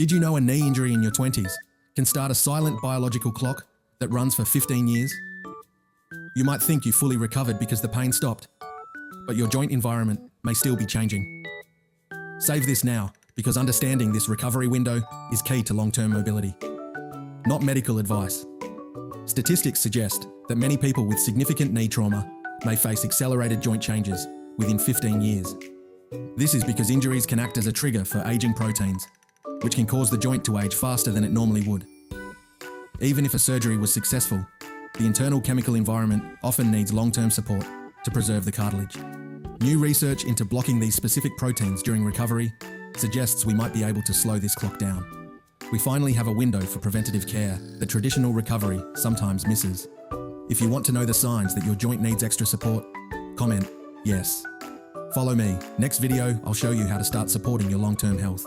Did you know a knee injury in your 20s can start a silent biological clock that runs for 15 years? You might think you fully recovered because the pain stopped, but your joint environment may still be changing. Save this now, because understanding this recovery window is key to long-term mobility. Not medical advice. Statistics suggest that many people with significant knee trauma may face accelerated joint changes within 15 years. This is because injuries can act as a trigger for aging proteins, which can cause the joint to age faster than it normally would. Even if a surgery was successful, the internal chemical environment often needs long-term support to preserve the cartilage. New research into blocking these specific proteins during recovery suggests we might be able to slow this clock down. We finally have a window for preventative care that traditional recovery sometimes misses. If you want to know the signs that your joint needs extra support, comment yes. Follow me. Next video, I'll show you how to start supporting your long-term health.